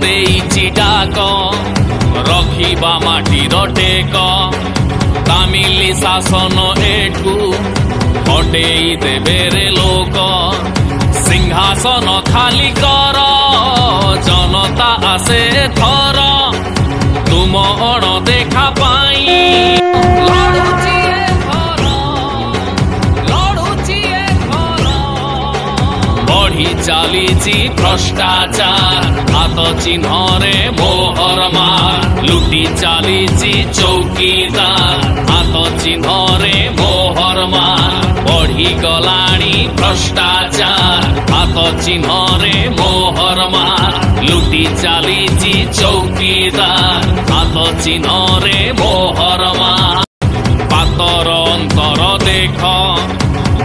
ଦେଇଛି ଡାକ ରଖିବା ମାଟିର ଟେକ ତାମିଲି ଶାସନ ଏଠୁ ହଟେଇ ଦେବେରେ ଲୋକ ସିଂହାସନ ଖାଲି କର ଜନତା ଆସେ ଥର ତୁମ ଅଣଦେଖା ପାଇଁ बढ़ी चलीची भ्रष्टाचार हाथ चिन्हरे मोहर मार लुटी चलीची चौकीदार हाथ चिन्हरे मोहर मार बढ़ी गलाणी भ्रष्टाचार हाथ चिन्हरे मोहर मार लुटी चलीची चौकीदार हाथ चिन्हरे मोहर मार पातर अंतर देख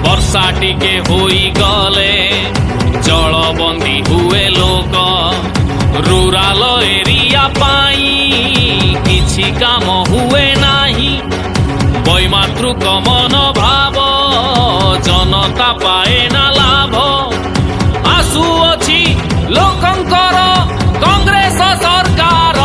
वर्षा टिके होई गले जलबंदी हुए लोक रूराल एरिया पाई किछि काम हुए नाही वैमातृक मन भाव जनता पाए ना लाभ आसु अछि लोकंकर कांग्रेस सरकार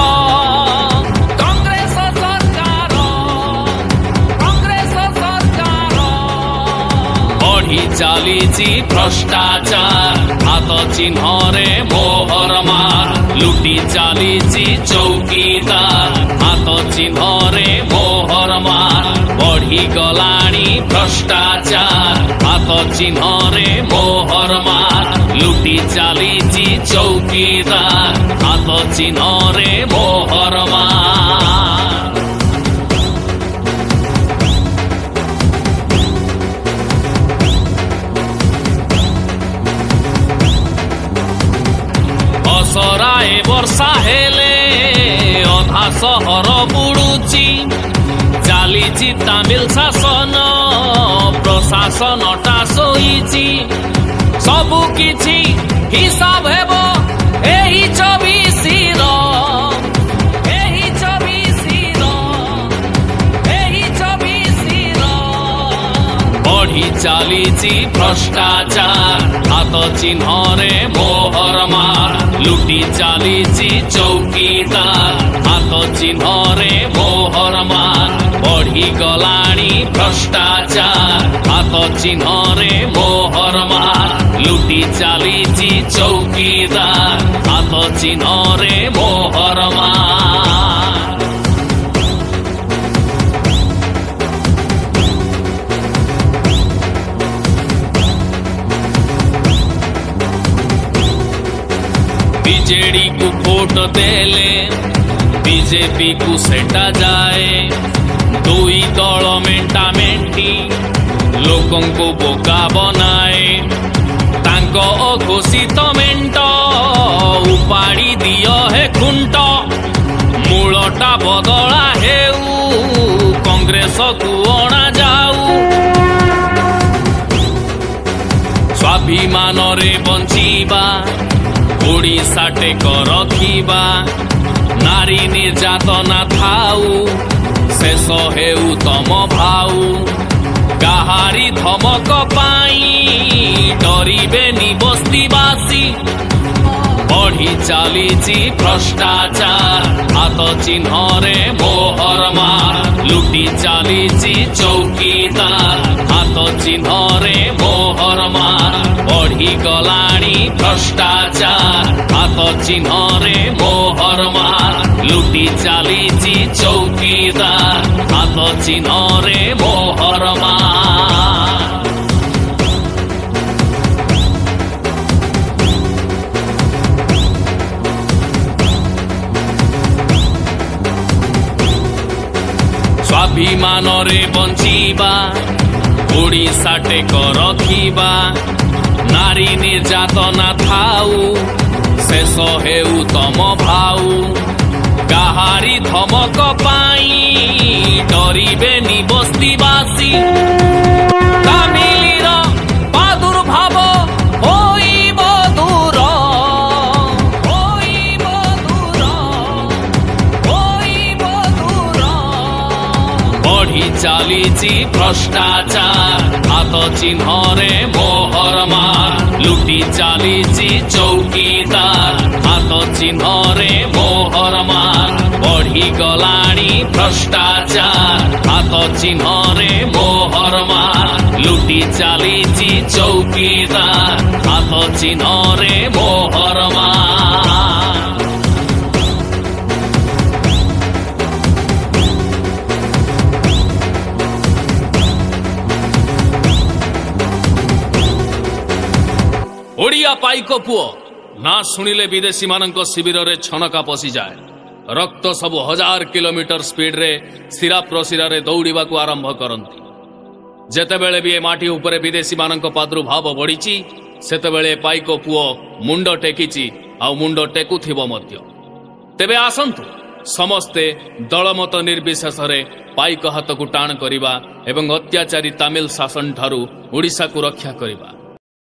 चलीची भ्रष्टाचार हाथ चिन्हरे मोहर मार लुटी चलीची चौकीदार हाथ चिन्हरे मोहर मार बढ़ी गलाणी भ्रष्टाचार हाथ चिन्हरे मोहर मार लुटी चलीची चौकीदार हाथ चिन्हरे मोहर मार सराए वर्षा हेले अधा सहर बुड़ुची चालीची तामिल शासन प्रशासन टा सोईची सबु किछि हिसाब हेबो एही 24 बढ़ी चलीची भ्रष्टाचार हाथ चिन्हरे मोहर मार लुटी चलीची चौकीदार हाथ चिन्हरे मोहर मार बढ़ी गलाणी भ्रष्टाचार हाथ चिन्हरे मोहर मार लुटी चलीची चौकीदार हाथ चिन्हरे मोहर मार बीजेडी को वोट देले बीजेपी को सेटा जाए दुई दल मेंटा मेंटी लोकों को बोका बनाए तांको अघोषित मेंट उपाड़ी दियो है खुंट मूलटा बदला हेउ कांग्रेस को अणा जाऊ स्वाभिमान रे बंचीबा ओडिशा टेक रखिबा नारी निर्यातना थाऊ शेष हेउ तम भाऊ काहारी धमक पाई डरिबेनी बस्तीवासी बढ़ी चलीची भ्रष्टाचार हाथ चिन्हरे मोहर मार लुटी चलीची चौकीदार हाथ चिन्हरे मोहर मार बढ़ी गलाणी भ्रष्टाचार हाथ चिन्हरे मोहर मार लुटी चलीची चौकीदार हाथ चिन्हरे मोहर मार स्वाभिमान रे बंचीबा ओडिशा टेक रखिबा नारी निर्यातना थाऊ शेष हेउ तम भाऊ काहारी धमक पाई डरिबेनी बस्तीवासी तामिलीर प्रादुर्भाव होइब दूर बढ़ी चलीची भ्रष्टाचार हाथ चिन्हरे मोहर मार लुटी चलीची चौकीदार हाथ ଚିହ୍ନରେ ମୋହର ମାର ବଢିଗଲାଣି ଭ୍ରଷ୍ଟାଚାର ହାତ ଚିହ୍ନରେ ମୋହର ମାର ଲୁଟି ଚାଲିଛି ଚୌକିଦାର ହାତ ଚିହ୍ନରେ ମୋହର ମାର ओडिया पाइक पुओ ना शुणिले विदेशी मानक शिविर रे छणका पशि जाए रक्त सब 1000 किलोमीटर स्पीड रे सिरा प्रसिरा रे दौड़िबा को आरंभ करंती जेतेबेले भी ए माटी उपरे विदेशी मानक प्रादुर्भाव बढ़िची सेतेबेले पाइक पुओ मुंड टेकिची आ मुंड टेकुथिबो मध्य तेबे आसंतु समस्ते दलमत निर्विशेष रे पाइक हाथ को टाण करिबा एवं अत्याचारी तमिल शासन ठारू ओडिशा को रक्षा करिबा।